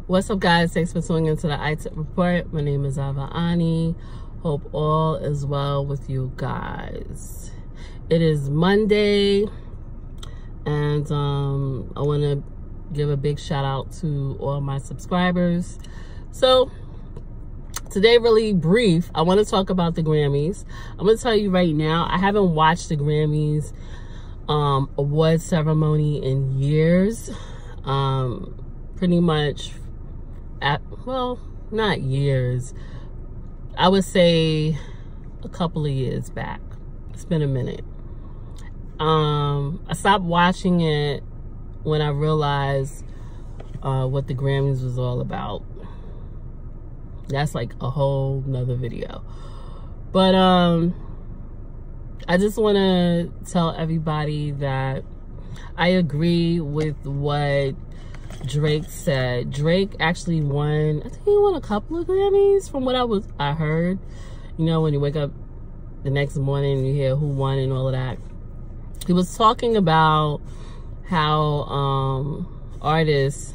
What's up, guys? Thanks for tuning into the iTip Report. My name is Avani. Hope all is well with you guys. It is Monday, and I want to give a big shout out to all my subscribers. So today, really brief, I want to talk about the Grammys. I'm going to tell you right now, I haven't watched the Grammys award ceremony in years. Pretty much well, not years, I would say a couple of years back. It's been a minute. I stopped watching it when I realized what the Grammys was all about. That's like a whole nother video. But I just want to tell everybody that I agree with what Drake said. Drake actually won, I think he won a couple of Grammys from what I heard. You know, when you wake up the next morning and you hear who won and all of that. He was talking about how artists,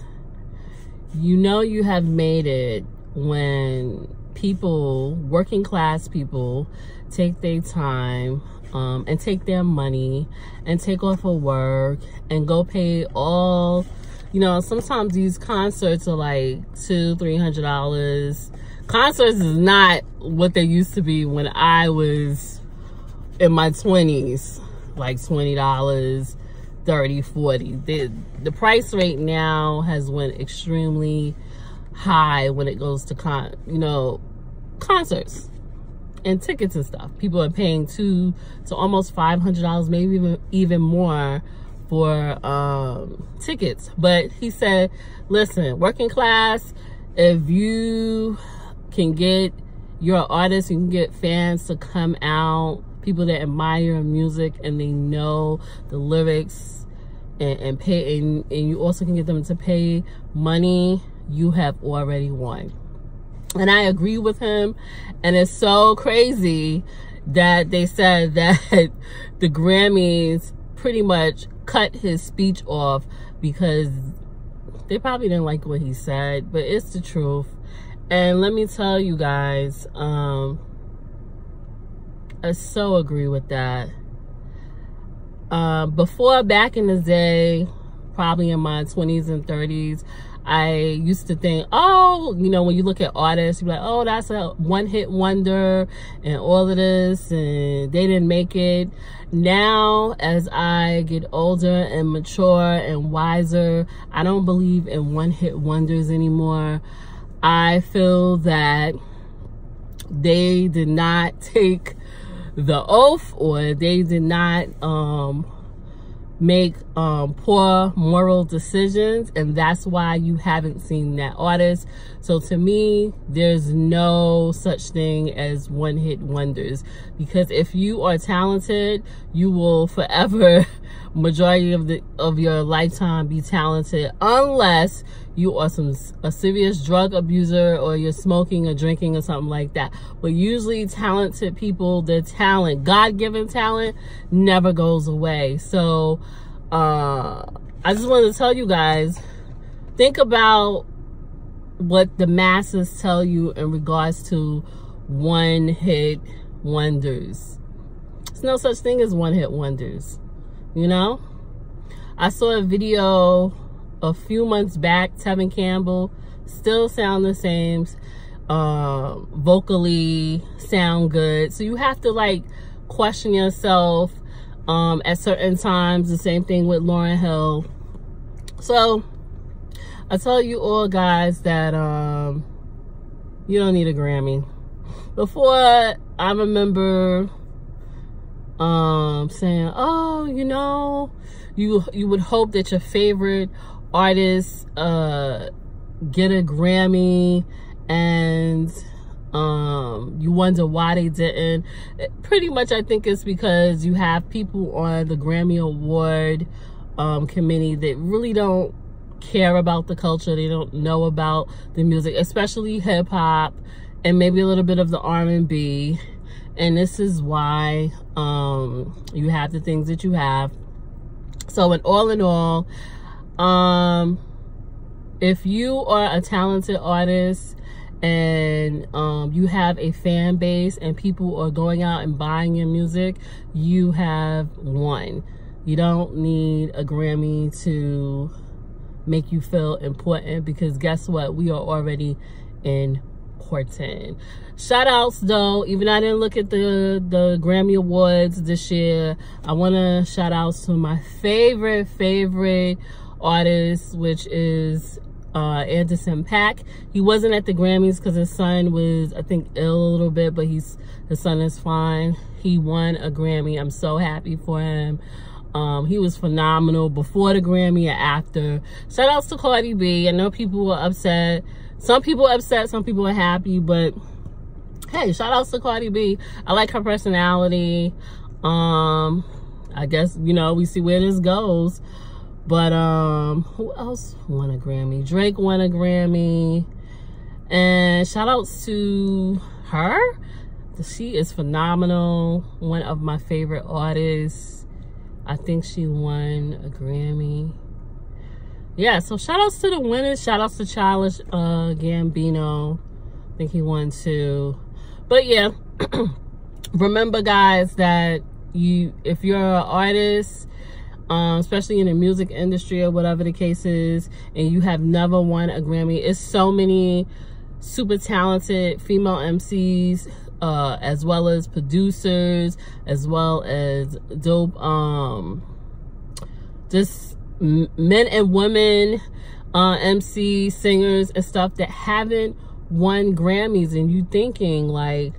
you know, you have made it when people, working class people, take their time and take their money and take off of work and go pay all, you know, sometimes these concerts are like $200-300. Concerts is not what they used to be when I was in my 20s, like $20, $30, $40. The price rate now has went extremely high when it goes to concerts and tickets and stuff. People are paying $200 to almost $500, maybe even more for tickets. But he said, listen, working class, if you can get your artists, you can get fans to come out, people that admire your music and they know the lyrics and pay, and you also can get them to pay money, you have already won. And I agree with him. And it's so crazy that they said that the Grammys pretty much cut his speech off because they probably didn't like what he said, but it's the truth. And let me tell you guys, I so agree with that. Before, back in the day, probably in my 20s and 30s, I used to think, oh, you know, when you look at artists, you're like, oh, that's a one-hit wonder and all of this, and they didn't make it. Now, as I get older and mature and wiser, I don't believe in one-hit wonders anymore. I feel that they did not take the oath, or they did not make poor moral decisions, and that's why you haven't seen that artist. So to me, there's no such thing as one-hit wonders, because if you are talented, you will forever, majority of your lifetime, be talented, unless you are a serious drug abuser, or you're smoking or drinking or something like that. But usually talented people, their talent, God-given talent, never goes away. So I just wanted to tell you guys, think about what the masses tell you in regards to one-hit wonders. There's no such thing as one-hit wonders, you know? I saw a video a few months back, Tevin Campbell, still sound the same, vocally sound good. So you have to like question yourself at certain times. The same thing with Lauryn Hill. So I tell you all guys that you don't need a Grammy. Before, I remember saying, oh, you know, you would hope that your favorite artists get a Grammy, and you wonder why they didn't. Pretty much I think it's because you have people on the Grammy Award committee that really don't care about the culture. They don't know about the music, especially hip-hop and maybe a little bit of the R&B. And this is why you have the things that you have. So in all, if you are a talented artist and you have a fan base and people are going out and buying your music, you have won. You don't need a Grammy to make you feel important, because guess what? We are already important. Shout outs though, even I didn't look at the Grammy Awards this year. I want to shout outs to my favorite artist, which is Anderson .Paak. He wasn't at the Grammys because his son was, I think, ill a little bit, but his son is fine. He won a Grammy. I'm so happy for him. He was phenomenal before the Grammy and after. Shout outs to Cardi B. I know people were upset. Some people are upset, some people are happy, but hey, shout outs to Cardi B. I like her personality. I guess, you know, we see where this goes. But who else won a Grammy? Drake won a Grammy. And shout outs to her. She is phenomenal. One of my favorite artists. I think she won a Grammy. Yeah, so shout outs to the winners. Shout outs to Childish Gambino. I think he won too. But yeah, remember guys that if you're an artist, especially in the music industry or whatever the case is, and you have never won a Grammy, it's so many super talented female MCs, as well as producers, as well as dope, just men and women, MC singers and stuff that haven't won Grammys, and you thinking like,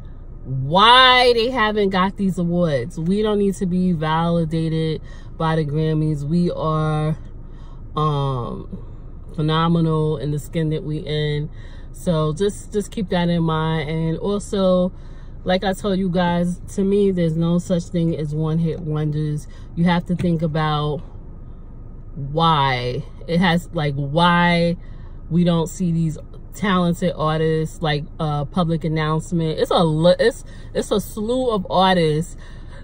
why they haven't got these awards? We don't need to be validated by the Grammys. We are phenomenal in the skin that we in. So just keep that in mind. And also, like I told you guys, to me, there's no such thing as one-hit wonders. You have to think about why it has, like, why we don't see these talented artists, like public announcement. It's a slew of artists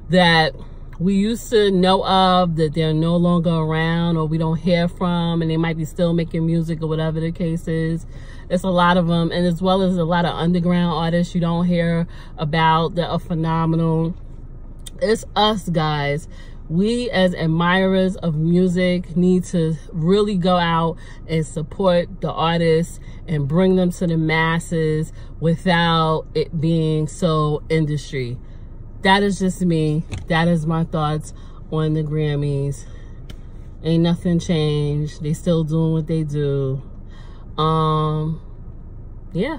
that we used to know of that they're no longer around, or we don't hear from, and they might be still making music or whatever the case is. It's a lot of them, and as well as a lot of underground artists you don't hear about that are phenomenal. It's us, guys. We as admirers of music need to really go out and support the artists and bring them to the masses without it being so industry. That is just me. That is my thoughts on the Grammys. Ain't nothing changed. They still doing what they do. Yeah.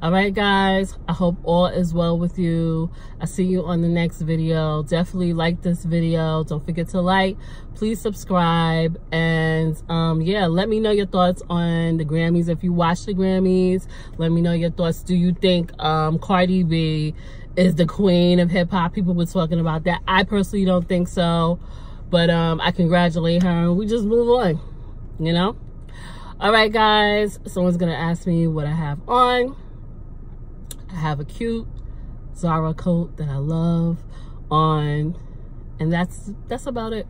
All right, guys, I hope all is well with you. I see you on the next video. Definitely like this video. Don't forget to like. Please subscribe. And yeah, let me know your thoughts on the Grammys. If you watch the Grammys, let me know your thoughts. Do you think Cardi B is the queen of hip-hop? People were talking about that. I personally don't think so. But I congratulate her, and we just move on, you know? All right, guys. Someone's going to ask me what I have on. I have a cute Zara coat that I love on, and that's about it.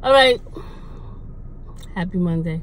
All right, happy Monday.